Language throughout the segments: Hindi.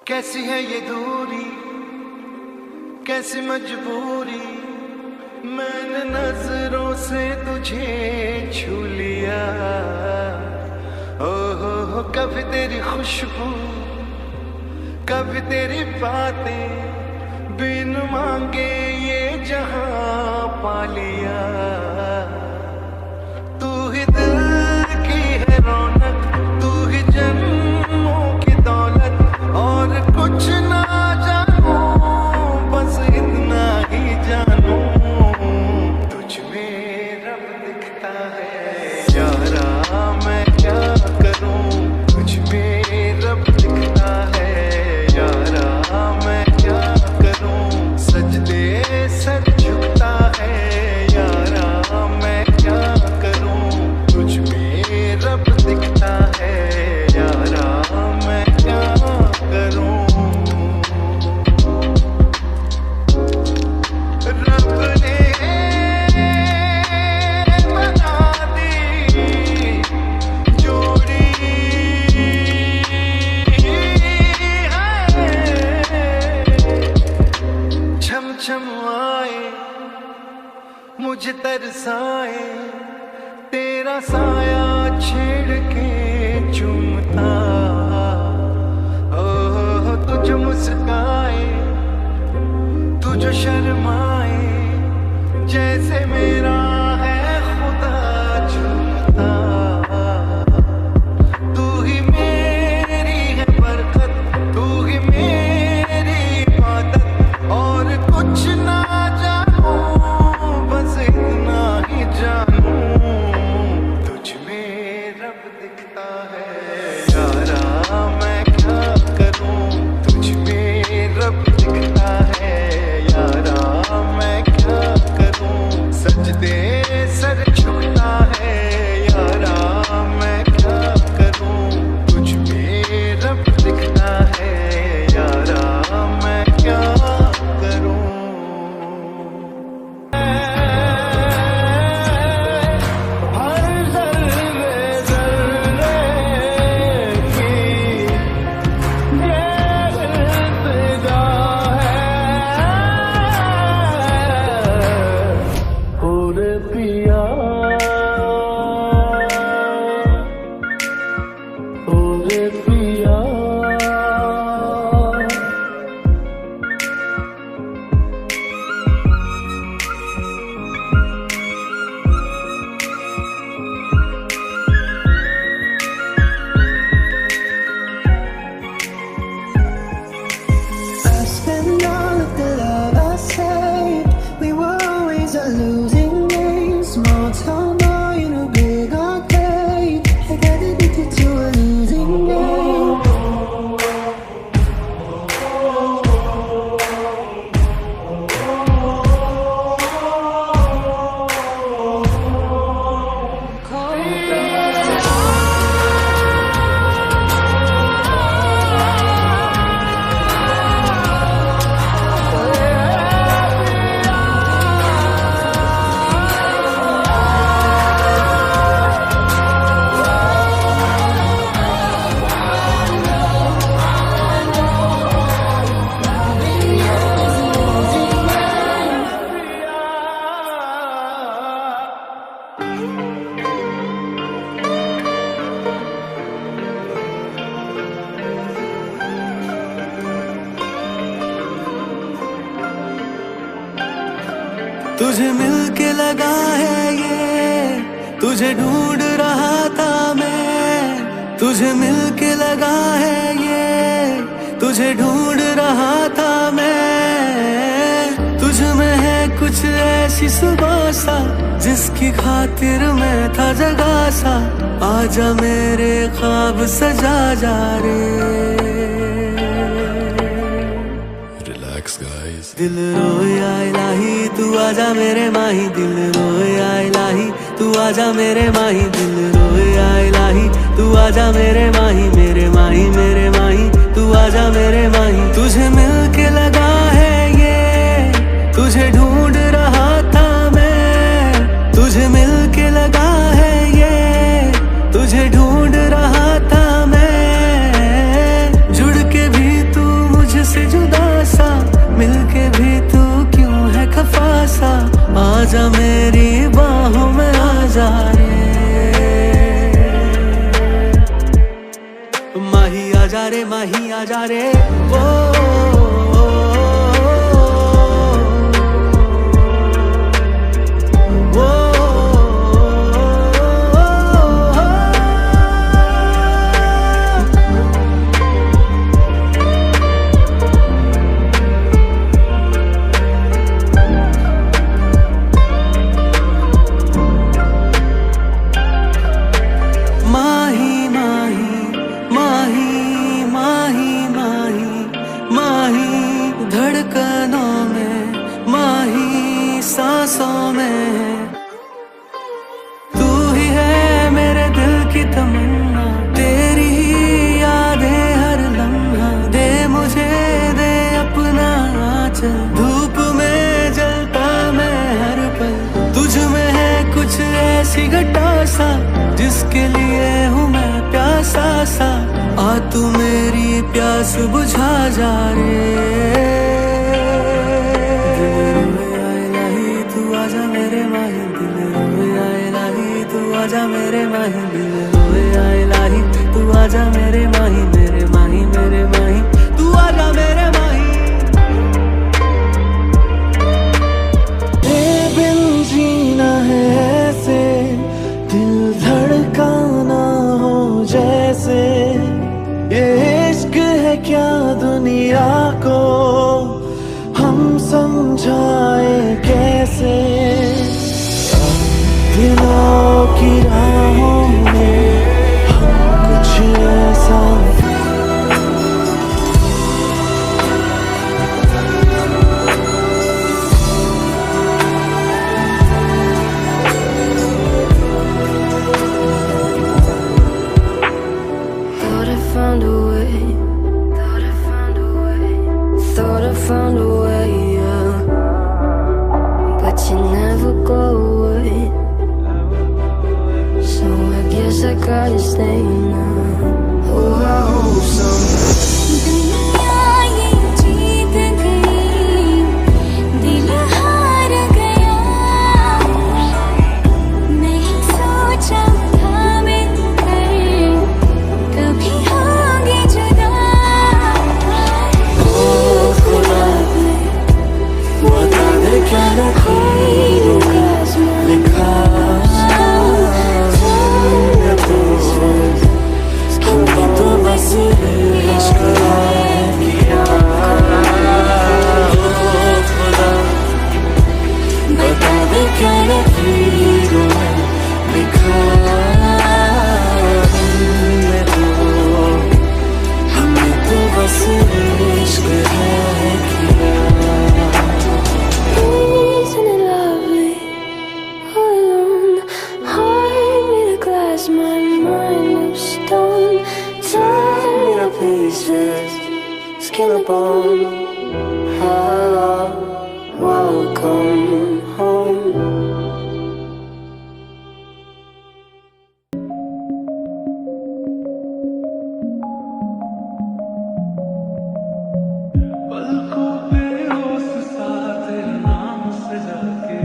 कैसी है ये दूरी, कैसी मजबूरी, मैंने नजरों से तुझे छू लिया। हो कभी तेरी खुशबू, कभी तेरी बातें, बिन मांगे ये जहां पा लिया। तू ही दिल की है रौनक, तू ही जन्मों की दौलत, और कुछ ना जानू, बस इतना ही जानू, तुझ में रब दिखता है यारा, मैं क्या करूं, तुझ में रब दिखता है यारा, मैं क्या करूं, सजदे सर झुकता है यारा, मैं क्या करूं, तुझ में रब दिखता है यारा, मैं क्या करूं। रब ने बना दी जोड़ी है, छम छम आए मुझे तरसाए, तेरा साया छेड़ के चूमता, ओ तुझ मुस्काए, तुझ शर्माए, जैसे मेरा है खुदा झूमता। तू ही मेरी है बरकत, तू ही मेरी इबादत, और कुछ ना जानू, बस इतना ही जानू, तुझ में रब दिखता है यारा, मैं क्या करूं, तुझ में रब दिखता है यारा, मैं क्या करूं, सजदे सर झुकता है यारा, मैं क्या करूं, तुझ में रब दिखता है यारा, मैं क्या करूं। हर ज़र्रे ज़र्रे की ये इल्तिजा है, ओरे पिया, ओरे पिया। I spend all of the love I saved. We were always a losing game. Small town boy in a big arcade. I got addicted to a losing game. तुझे मिलके लगा है ये, तुझे ढूंढ रहा था मैं, तुझे मिलके लगा है ये, तुझे ढूंढ रहा था मैं, तुझ में है कुछ ऐसी सुबह सा, जिसकी खातिर मैं था जगा सा, आजा मेरे ख्वाब सजा जा रे। दिल रोया इलाही तू आजा मेरे माही, दिल रोया इलाही तू आजा मेरे माही, दिल रोया इलाही तू आजा मेरे माही, मेरे माही मेरे माही तू आजा मेरे माही। तुझे मिलके लगा है ये, तुझे ढूंढ रहा था मैं, तुझे मिलके लगा है ये, तुझे ढूंढ रहा था मैं, जुड़ के भी तू आजा मेरी बाहों में आजा रे, माही आजा रे, माही आजा रे, ओ धड़कनों में माही, सांसों में तू ही है मेरे दिल की तमन्ना, तेरी ही यादें हर लम्हा, दे मुझे दे अपना आंचल, धूप में जलता मैं हर पल, तुझ में है कुछ ऐसी घटा सा जिसके लिए हूँ मैं प्यासा सा, आ तू मेरी प्यास बुझा जा रे, आजा मेरे माही दिल रोए आए लाही, तू आजा मेरे माही दिल रोए आए लाही, तू आजा मेरे माही, मेरे माही, मेरे माही, तू आजा मेरे माही। तेरे बिन जीना है ऐसे, दिल धड़काना हो जैसे, ये इश्क है क्या दुनिया को हम समझाए कैसे, दिलों की राहों में हम कुछ ऐसा Thought I found a way, thought I found a way, thought I found a way, yeah. But you never go away, so I guess I gotta stay now. Oh, I hope so. दुनिया ये जीत गई, दिल हार गया, नहीं सोचा था मिलकर कभी होंगे जुदा, ओ खुदा बता दे क्या लकीरों में लिखा, हमने तो बस इश्क किया, ओ खुदा बता दे क्या लकीरों में लिखा, हमने तो बस इश्क है किया। isn't it lovely? All alone, heart made of glass, my mind of stone, torn to pieces, skin and bone. Ah, welcome home. पलकों पे होश सा तेरे नाम से जाके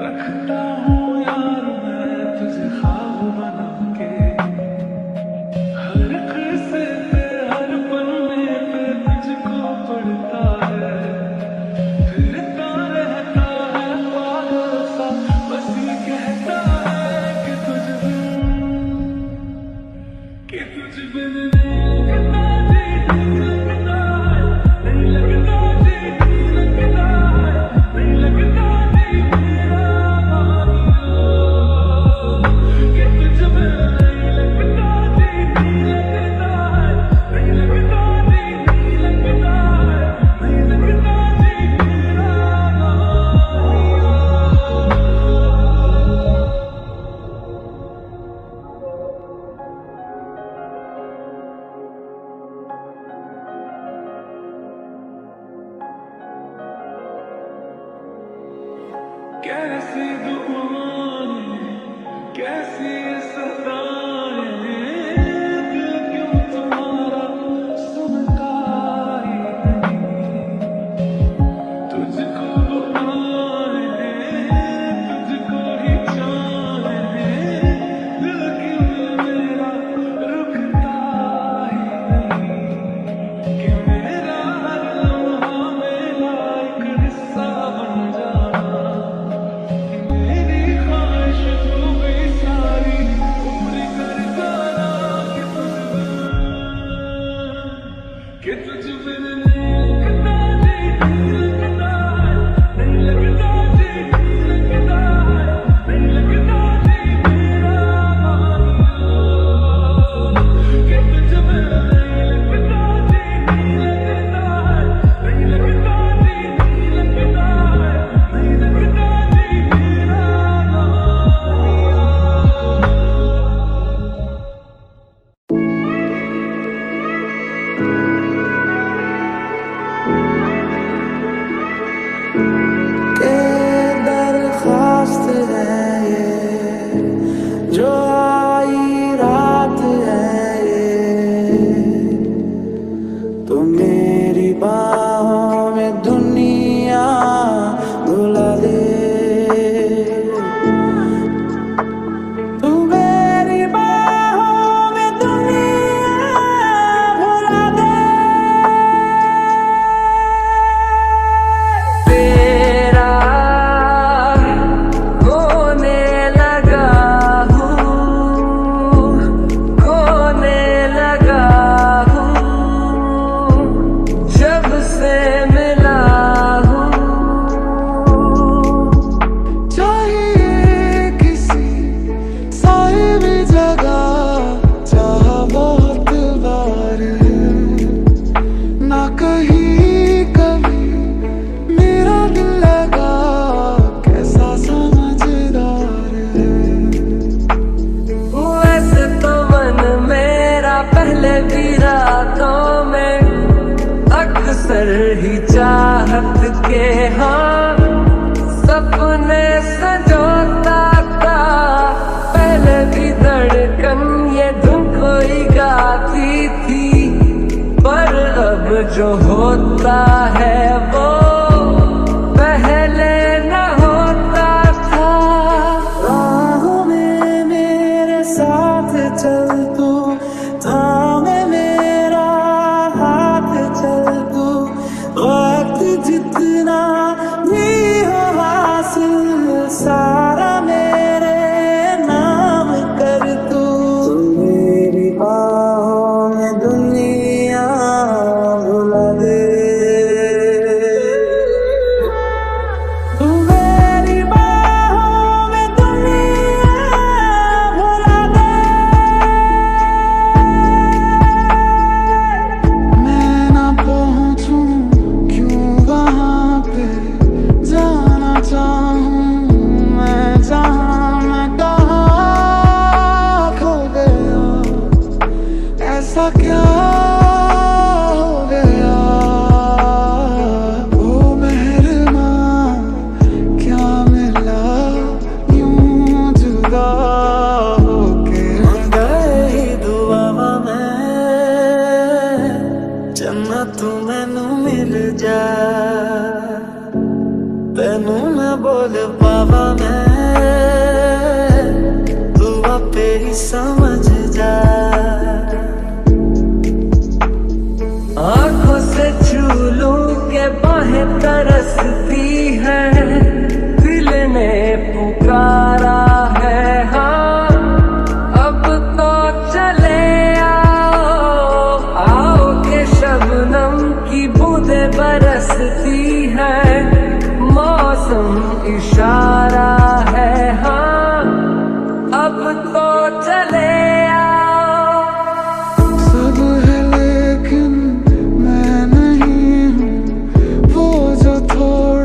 रखता हूँ यार मैं तुझे ख्वाब बना के, हर किस्से पे हर पन्ने पे तुझको पढ़ता है, फिरता रहता है पागल सा, बस ये कहता है कि तुझ बिन नहीं लगता जी, नहीं लगता है, नहीं लगता जी, नहीं लगता है, नहीं लगता जी मेरा मानियो, कि तुझ बिन नहीं लगता जी, नहीं लगता है, नहीं लगता जी, नहीं लगता है, नहीं लगता जी मेरा मानियो। कि तुझ बिन नहीं लगता जी, नहीं लगता है, नहीं लगता जी, नहीं लगता है, नहीं लगता जी मेरा मानिया। कि तुझ बिन नहीं लगता जी, नहीं लगता है, नहीं लगता जी, नहीं लगता है, नहीं लगता जी मेरा मानिया। के दरख्वास्त है ये जो आई रात है ये, तो मेरी बाहों में दुनिया भुला दे, तू मेरी बाहों में दुनिया भुला दे। तेरा होने लगा हूँ, खोने लगा हूँ, जब से मिला हूँ। चाहिए किसी साहिब जगह जहाँ बहुत बार है, ना कहीं कभी मेरा दिल लगा, कैसा समझदार है। वैसे तो मन मेरा पहले भी रातों में अक्सर ही चाहत के हाँ सपने सजोता था। पहले भी धड़कन ये धुन कोई गाती थी, पर अब जो होता है वो पहले न होता था। राहों में मेरे साथ चल तू, थामे मेरा हाथ चल तू, वक्त जितना भी हो हासिल सारा मेरे नाम कर तू। मेरी बाहों में दुनिया भुला दे, तू मेरी बाहों में दुनिया भुला दे। मैं ना पहुंचूं क्यों वहां पे, जाना चाहूं मैं जहां, मैं कहाँ खो गया, ऐसा क्या हो गया। ओ मेहरबान क्या मिला यूं जुदा होके, गए ही दुआ में जन्नत मैनू मिल जा, तेनू मैं बोल पावा मैं, तू आपे ही समझ जा। आंखों से छू लूं के बाहें तरसती है, दिल ने पुकारा है हाँ अब तो चले आओ। आओ के शबनम की बूंदें बरसती है, मौसम इशारा है हाँ अब तो चले आओ। सब है लेकिन मैं नहीं हूँ वो जो थोड़ा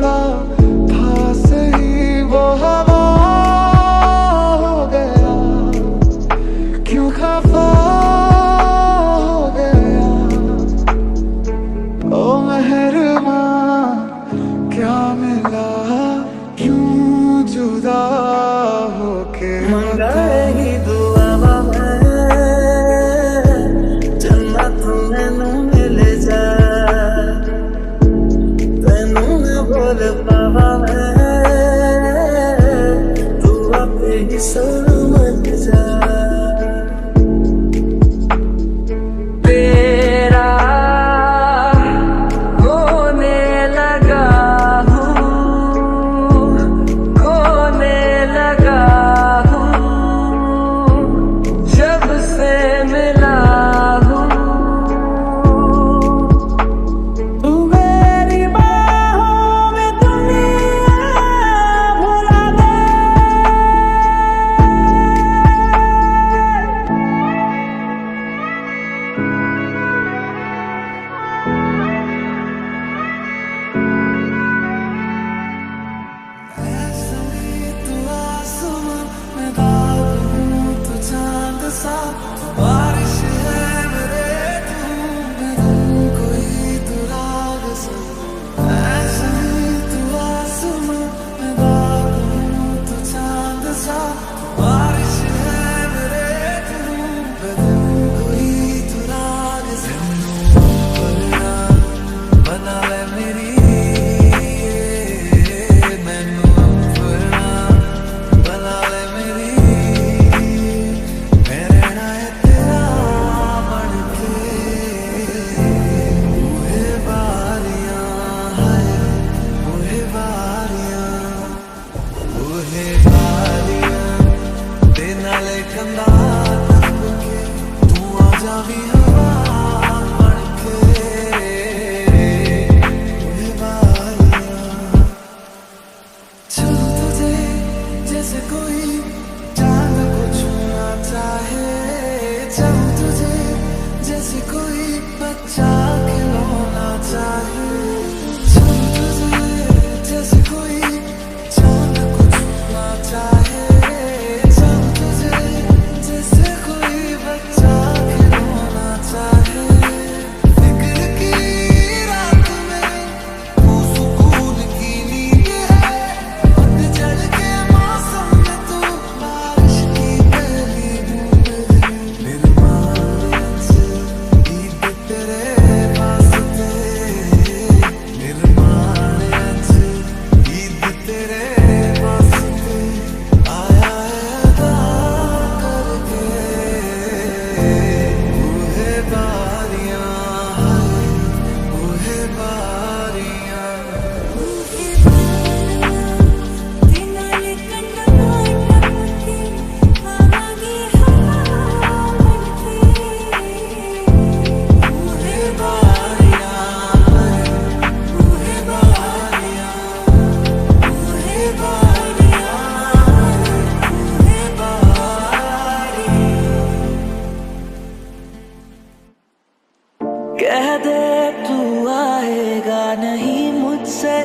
कह दे तू आएगा नहीं, मुझसे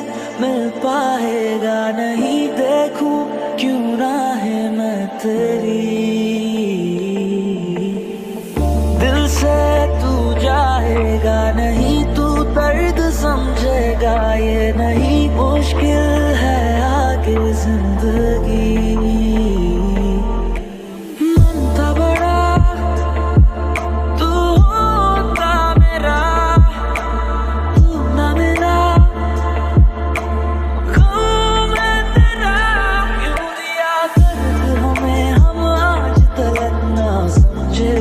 मिल पाएगा नहीं, देखूं क्यों ना है मैं तेरी। दिल से तू जाएगा नहीं, तू दर्द समझेगा ये नहीं, मुश्किल है आगे जिंदगी। मन था बड़ा तू होता मेरा, तू ना मेरा गम मैं तेरा। क्यों दिया दर्द हमें हम आज तक ना समझे,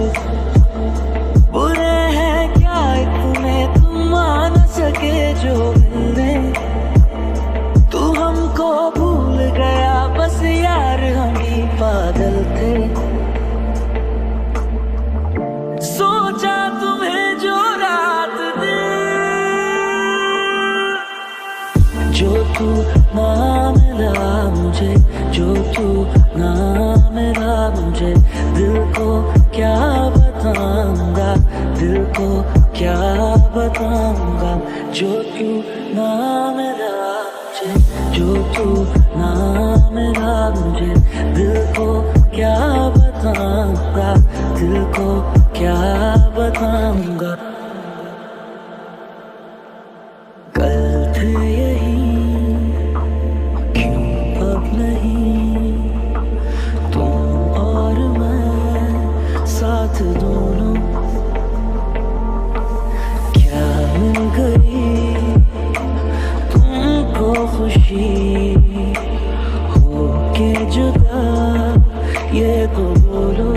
बुरे हैं क्या इतने तुम मान सके जो मिले। तू हमको भूल गया बस यार हम ही पागल थे। सोचा तुम्हें जो रात दे, जो तू ना मिला मुझे, जो तू ना मिला मुझे, दिल को क्या बताऊंगा, दिल को क्या बताऊंगा। जो तू ना मिला मुझे, जो तू ना मिला मुझे, दिल को क्या बताऊंगा, दिल को क्या बताऊंगा। कल थे यही क्यों अब नहीं, तुम और मैं साथ दोनों, क्या मिल गई तुमको खुशी हो के जुदा, ये तो बोलो।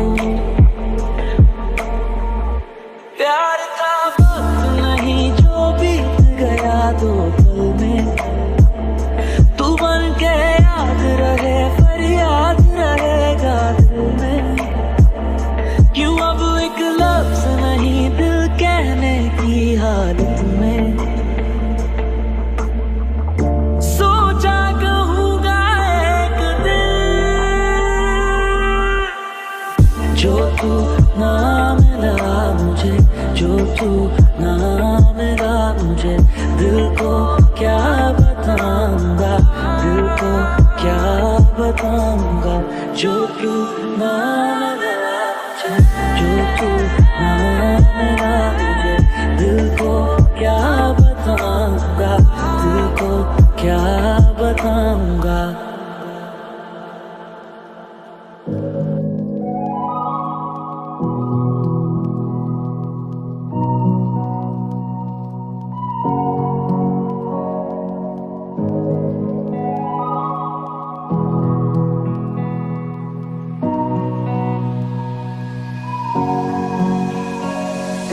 प्यार का वक्त नहीं जो बीत गया दो पल में, तू बन के याद रहे फरियाद रहेगा दिल में। क्यों अब एक लफ्ज नहीं दिल कहने की हालत में, सोचा कहूँगा एक दिन। जो तू ना मिला मुझे, जो तू ना मिला मुझे, दिल को क्या बताऊंगा, दिल को क्या बताऊंगा। जो तू ना मिला मुझे, जो तू ना मिला मुझे, दिल को क्या बताऊंगा, दिल को क्या बताऊंगा।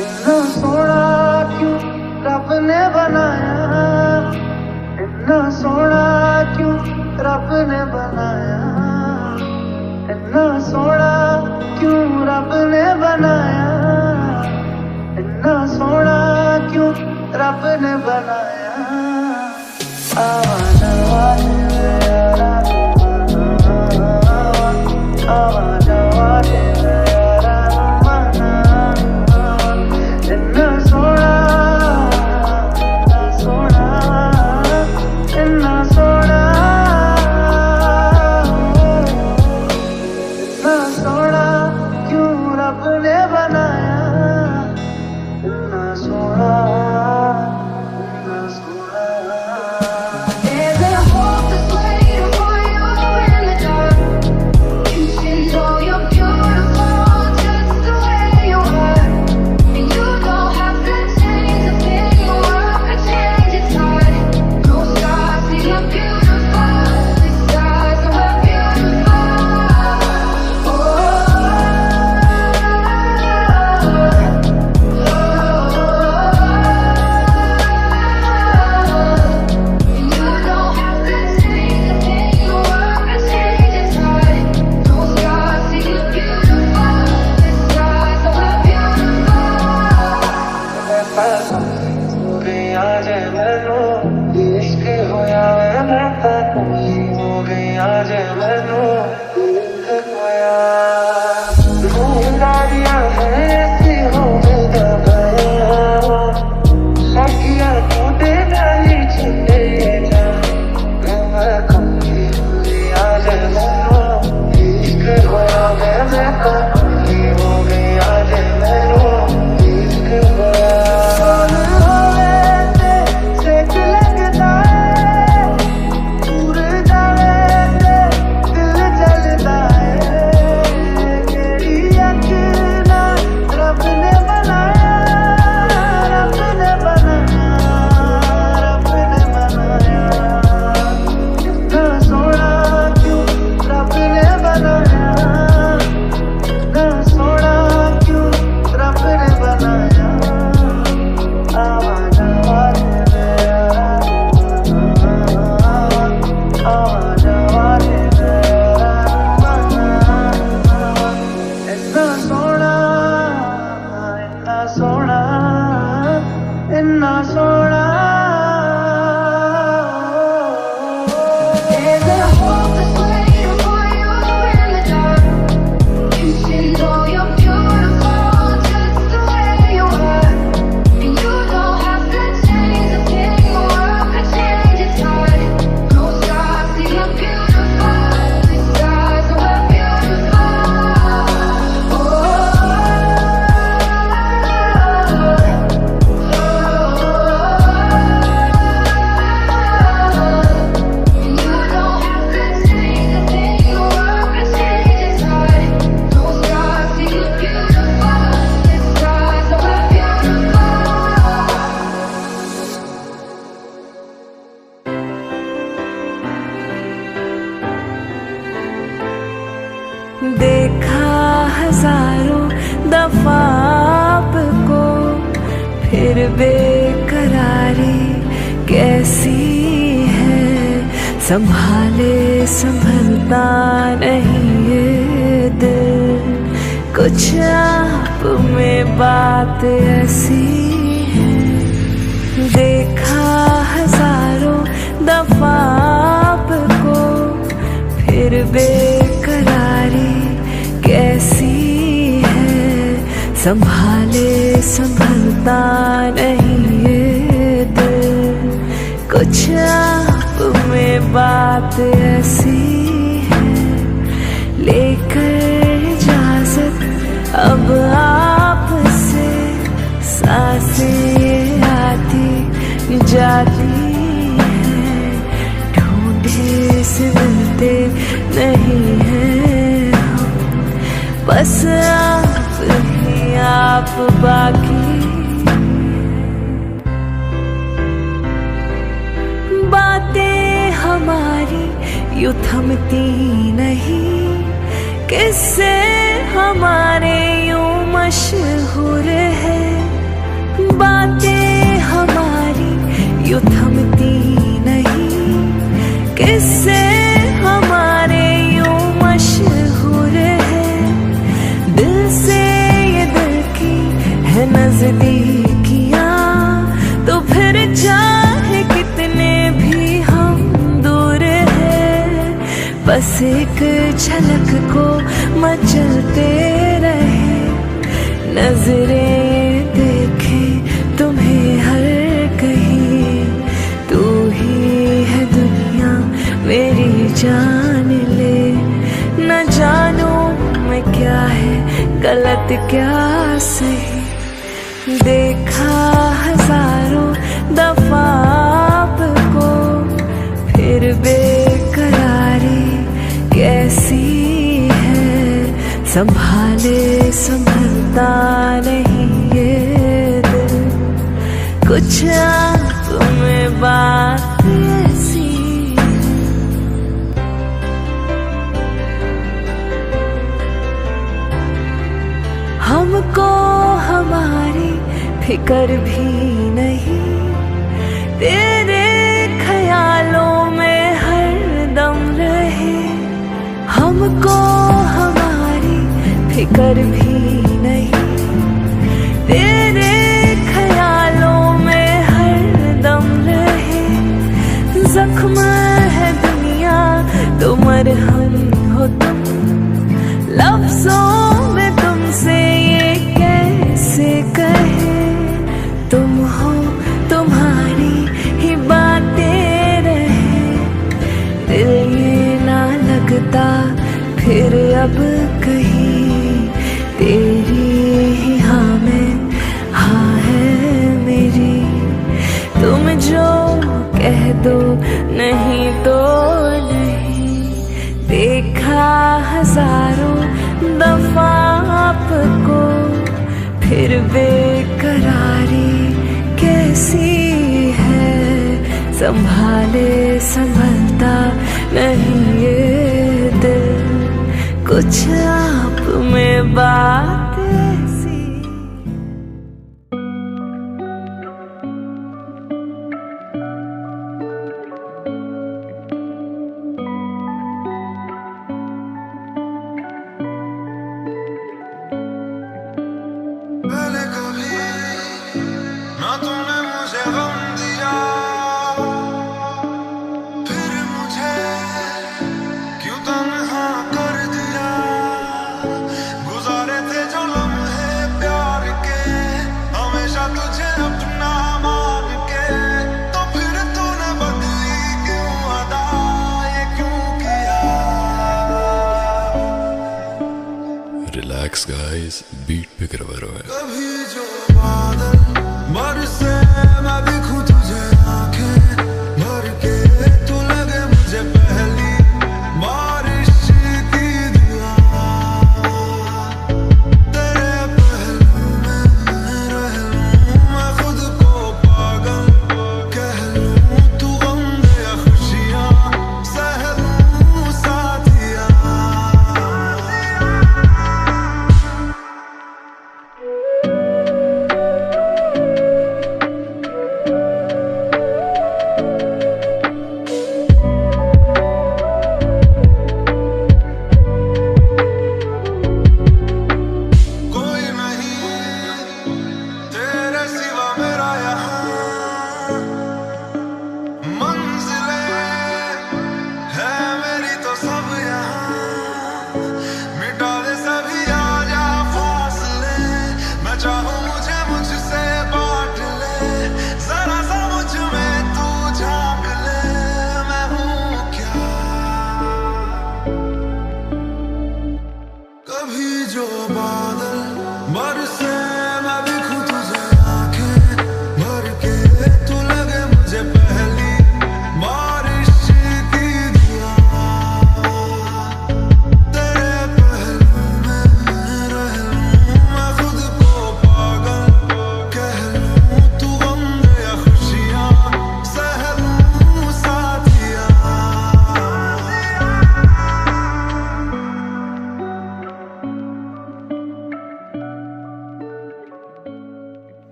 इतना सोना क्यों रब ने बनाया, इतना सोना क्यों रब ने बनाया, इतना सोना क्यों रब ने बनाया, इतना सोना क्यों रब ने बनाया। आवाज़ आवाज़ यारा, आवाज़ आवाज़ यारा, इतना सोना, इतना सोना, इतना सोना, इतना सोना क्यों रब ने बनाया, इतना सोना, इतना सोना। There's a hope that's waiting for you in the dark. You should know you're beautiful just the way you are. And you don't have to change a thing, you work or change its heart. No stars say you're beautiful, the stars are we're beautiful. Oh, and you don't have to change a thing, you work or change its heart. No stars say you're beautiful, the stars are we're beautiful. हो गई आज मैनू इश्क होया वे मैं कोई, हो गई आज मैनू इश्क होया। नींद आ रही है ऐसी हो गई दबाया, फिर बेकरारी कैसी है, संभाले संभलता नहीं ये दिल। कुछ आप में बात ऐसी है, देखा हजारों दफा आपको, फिर बेकरारी कैसी है, संभाले संभलता नहीं ये दिल। कुछ आप में बात ऐसी है, लेकर इजाजत अब आपसे, सांसें आती जाती है, ढूंढे से मिलते नहीं हैं हम, बस आप ही आप बाकी। बातें हमारी यूं थमती नहीं, किससे हमारे यूं मशहूर है। बातें हमारी यूं थमती नहीं, किससे हमारे यूं मशहूर है। दिल से ये दिल की है नजदीकियां, तो फिर चाहे कितने भी हम दूर हैं, बस एक झलक को मचलते रहे। नजरें देखे तुम्हें हर कहीं, तू ही है दुनिया मेरी जान ले। न जानू मैं क्या है गलत क्या सही, देखा हजारों दफा आपको, फिर बेकरारी कैसी है, संभाले संभलता नहीं ये दिल। कुछ आप में बात ऐसी। हमको हमारी फिकर भी नहीं, तेरे ख्यालों में हर दम रहे। हमको हमारी फिकर भी नहीं, तेरे ख्यालों में हर दम रहे। जख्म है दुनिया तो मरहम हो तुम, लफ्जों में तुमसे ये कैसे कहे। तुम हो तुम्हारी ही बातें रहे, दिल ये ना लगता फिर अब कहीं। तेरी ही हाँ में हाँ है मेरी, तुम जो कह दो नहीं तो नहीं। देखा हजारों दफा आपको, फिर बेकरारी कैसी है, संभाले संभलता नहीं ये दिल। कुछ आप में बात ऐसी। पहले कभी ना तूने मुझे गम दिया, फिर मुझे क्यों तन्हा कर दिया। गुजारे थे जो लम्हे प्यार के, हमेशा तुझे अपना मान के, तो फिर तूने बदली क्यों अदा, ये क्यों किया। रिलैक्स गाइस, बीट पे करवा रहा है। कभी जो बादल बरसे मैं दिखूं तुझे आंखें भर के, तू लगे मुझे पहली बारिश की दुआ। तेरे पहलू में रह लूं मैं खुद को पागल कह लूं, तू गम दे या खुशियां सह लूं साथिया।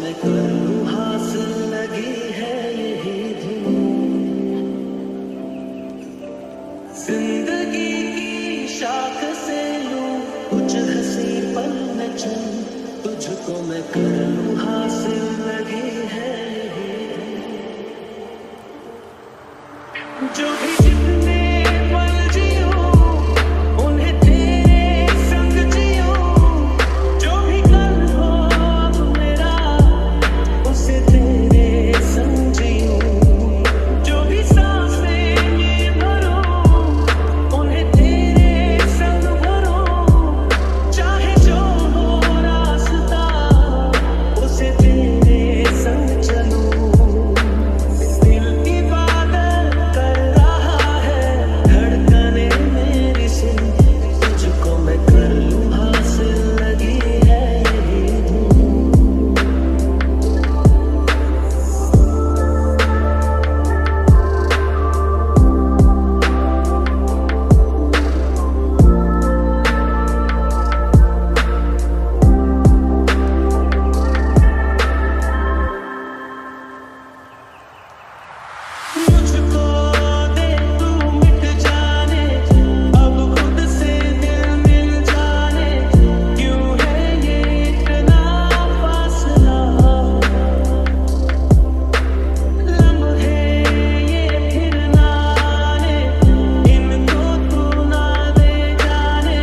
मैं कर लूं हासिल लगी है यही धुन। जिंदगी की शाख से लूं कुछ हंसी पल में चुन, तुझको मैं कर लूं हासिल लगी है यही धुन। जो भी जितने पल जियो उन्हें तेरे संग जियो, जो भी कल हो अब मेरा उसे तेरे संग जियो, जो भी सांसें ये भरो उन्हें तेरे संग भरो, चाहे जो हो रास्ता उसे तेरे संग चलो। दिल इबादत कर रहा है धड़कने मेरी सुन, तुझको मैं कर लूं हासिल लगी है यही धुन। मुझको दे तू मिट जाने, अब खुद से दिल मिल जाने, क्यों है ये इतना फासला। लम्हे ये फिर ना आने, इनको तू ना दे जाने,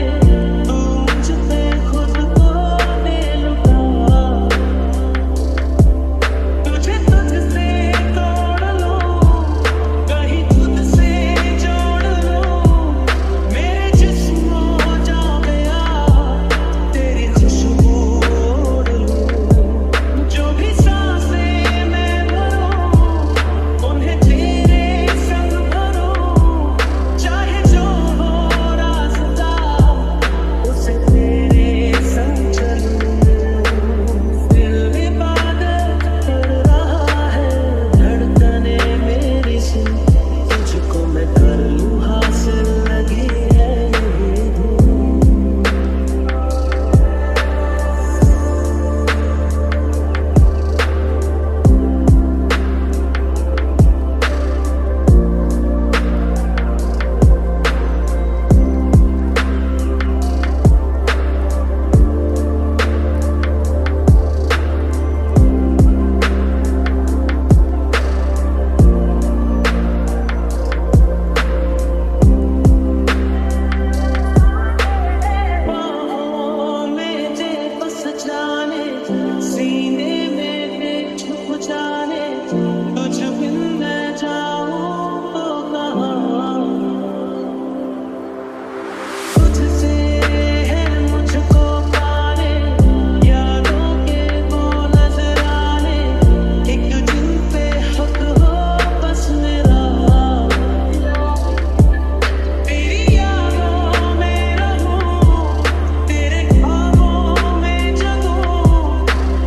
तू मुझ पे खुद को दे लुटा। तुझे तुझसे तोड़ लो, कहीं खुद से जोड़ लो, मेरे जिस्मों जा गया तेरी खुशबू ओढ़ लो। जो भी सांसें मैं भरूं उन्हें तेरे संग भरो, चाहे जो हो रास्ता उसे तेरे संग चलो। दिल इबादत कर रहा है धड़कने मेरी सुन, तुझको मैं कर लूं हासिल लगी है यही धुन। बाहों में जे बस जाने, सीने में जे छुप जाने, तुझ बिन मैं जाऊं तो कहाँ। तुझसे है मुझको पाने, यादों के दो नजराने, एक जिन पे हक हो बस मेरा। तेरी यादों में रहूं, तेरे ख्वाबों में जगूं,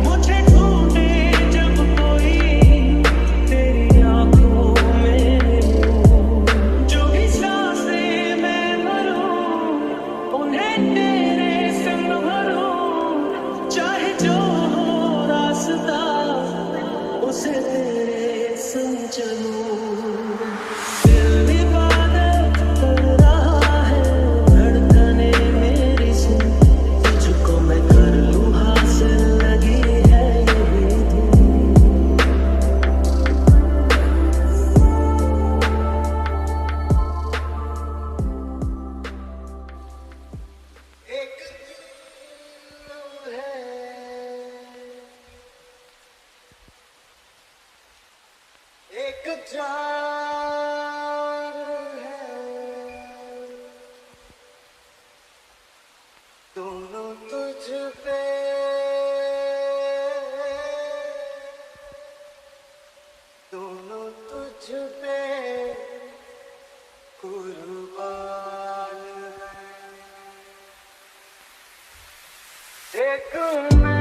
मुझे ढूंढे जब कोई तेरी आंखों में मिलूं। जो भी सांसें मैं भरूं उन्हें तेरे संग भरूं, चाहे जो हो रास्ता उसे तेरे संग चलूं। दिल इबादत कर रहा है धड़कने मेरी सुन, तुझको मैं कर लूं हासिल लगी है यही धुन। एक दिल है, एक जान है, दोनों तुझ पे दोनों तुझ पे कुर्बान है। एक मैं